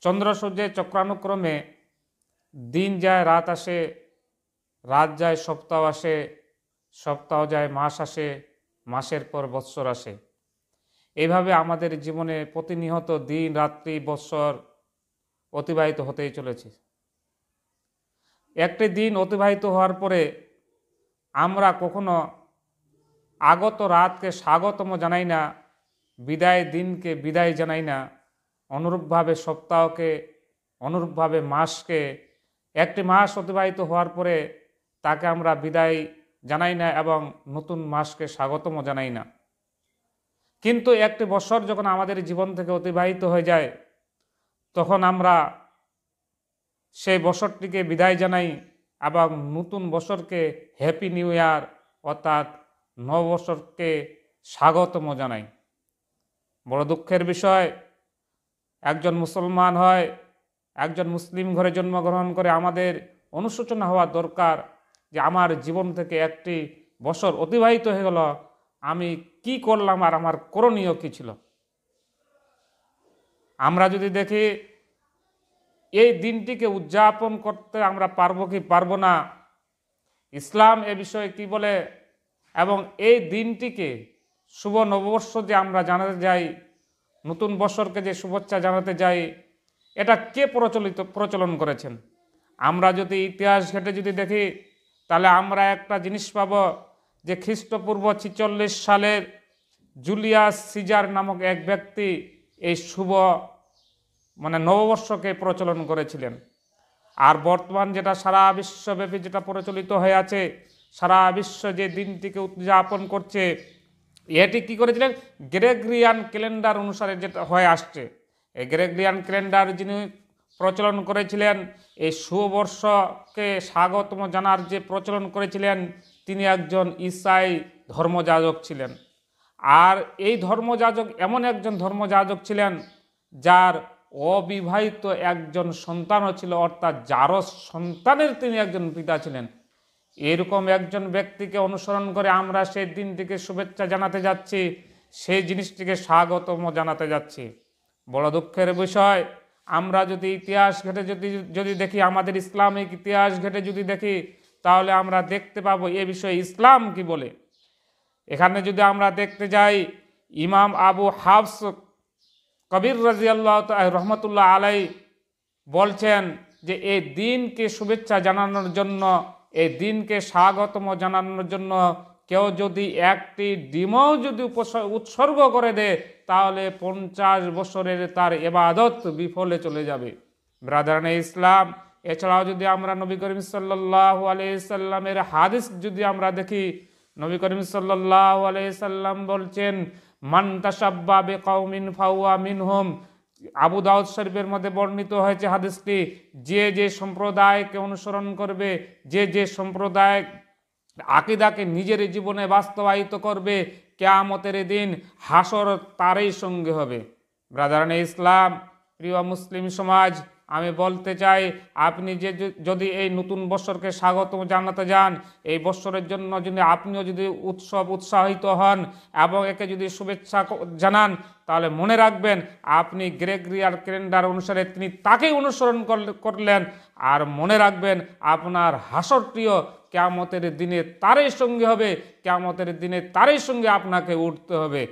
চন্দ্র সূর্যের চক্রানুক্রমে দিন যায় রাত আসে, রাত যায় সপ্তাহ আসে, সপ্তাহ যায় মাস আসে, মাসের পর বৎসর আসে। এইভাবে আমাদের জীবনে প্রতিনিয়ত দিন রাত্রি বৎসর অতিবাহিত হতেই চলেছে। একটি দিন অতিবাহিত হওয়ার পরে আমরা কখনো আগত রাতকে স্বাগতম জানাই না, বিদায় দিনকে বিদায় জানাই না, অনুরূপভাবে সপ্তাহকে, অনুরূপভাবে মাসকে, একটি মাস অতিবাহিত হওয়ার পরে তাকে আমরা বিদায় জানাই না এবং নতুন মাসকে স্বাগতম জানাই না। কিন্তু একটি বছর যখন আমাদের জীবন থেকে অতিবাহিত হয়ে যায়, তখন আমরা সেই বছরটিকে বিদায় জানাই এবং নতুন বছরকে হ্যাপি নিউ ইয়ার অর্থাৎ নববর্ষকে স্বাগতম জানাই। বড় দুঃখের বিষয়, একজন মুসলমান হয়, একজন মুসলিম ঘরে জন্মগ্রহণ করে আমাদের অনুশোচনা হওয়া দরকার যে আমার জীবন থেকে একটি বছর অতিবাহিত হয়ে গেল, আমি কি করলাম আর আমার করণীয় কী ছিল। আমরা যদি দেখি এই দিনটিকে উদযাপন করতে আমরা পারবো কি পারবো না, ইসলাম এ বিষয়ে কি বলে, এবং এই দিনটিকে শুভ নববর্ষ যে আমরা জানাতে যাই, নতুন বছরকে যে শুভেচ্ছা জানাতে যাই, এটা কে প্রচলন করেছেন। আমরা যদি ইতিহাস ঘেটে যদি দেখি তাহলে আমরা একটা জিনিস পাব যে খ্রিস্টপূর্ব 46 সালের জুলিয়াস সিজার নামক এক ব্যক্তি এই শুভ নববর্ষকে প্রচলন করেছিলেন। আর বর্তমান যেটা সারা বিশ্বব্যাপী যেটা প্রচলিত হয়ে আছে, সারা বিশ্ব যে দিনটিকে উদযাপন করছে, এটি কি করেছিলেন, গ্রেগরিয়ান ক্যালেন্ডার অনুসারে যেটা হয়ে আসছে। এই গ্রেগরিয়ান ক্যালেন্ডার যিনি প্রচলন করেছিলেন, এই শুভবর্ষকে স্বাগতম জানার যে প্রচলন করেছিলেন, তিনি একজন ঈসাই ধর্মযাজক ছিলেন। আর এই ধর্মযাজক এমন একজন ধর্মযাজক ছিলেন যার অবিবাহিত একজন সন্তানও ছিল, অর্থাৎ যারও সন্তানের তিনি একজন পিতা ছিলেন। এরকম একজন ব্যক্তিকে অনুসরণ করে আমরা সেই দিনটিকে শুভেচ্ছা জানাতে যাচ্ছি, সেই জিনিসটিকে স্বাগতম জানাতে যাচ্ছি। বড় দুঃখের বিষয়, আমরা যদি ইতিহাস ঘেটে যদি দেখি, আমাদের ইসলামিক ইতিহাস ঘেটে যদি দেখি, তাহলে আমরা দেখতে পাবো এ বিষয়ে ইসলাম কি বলে। এখানে যদি আমরা দেখতে যাই, ইমাম আবু হাফস কবির রাজিয়াল্লাহ রহমতুল্লাহ আলাই বলছেন যে এই দিনকে শুভেচ্ছা জানানোর জন্য, এই দিনকে স্বাগতম জানানোর জন্য কেউ যদি একটি ডিমও যদি উৎসর্গ করে দেয়, তাহলে 50 বছরের তার ইবাদত বিফলে চলে যাবে। ব্রাদারানে ইসলাম, এছাড়াও যদি আমরা নবী করিম সাল্লাল্লাহু আলাইহি সাল্লামের হাদিস যদি আমরা দেখি, নবী করিম সাল্লাল্লাহু আলাইহি সাল্লাম বলছেন, মান তাশাব্বা বিকাউমিন ফাহুয়া মিনহুম। আবু দাউদ শরীফের মধ্যে বর্ণিত হয়েছে হাদিসটি, যে যে সম্প্রদায়কে অনুসরণ করবে, যে যে সম্প্রদায় আকীদাকে নিজের জীবনে বাস্তবায়িত করবে, কিয়ামতের দিন হাসর তারই সঙ্গে হবে। ব্রাদারানে ইসলাম, প্রিয় মুসলিম সমাজ, আমি বলতে চাই, আপনি যদি এই নতুন বছরকে স্বাগত জানাতে যান, এই বছরের জন্য যদি আপনিও যদি উৎসাহিত হন এবং একে যদি শুভেচ্ছা জানান, তাহলে মনে রাখবেন আপনি গ্রেগরিয়ান ক্যালেন্ডার অনুসারে তিনি তাকেই অনুসরণ করলেন। আর মনে রাখবেন আপনার হাসরটিও কিয়ামতের দিনে তারই সঙ্গে হবে, কিয়ামতের দিনে তারই সঙ্গে আপনাকে উঠতে হবে।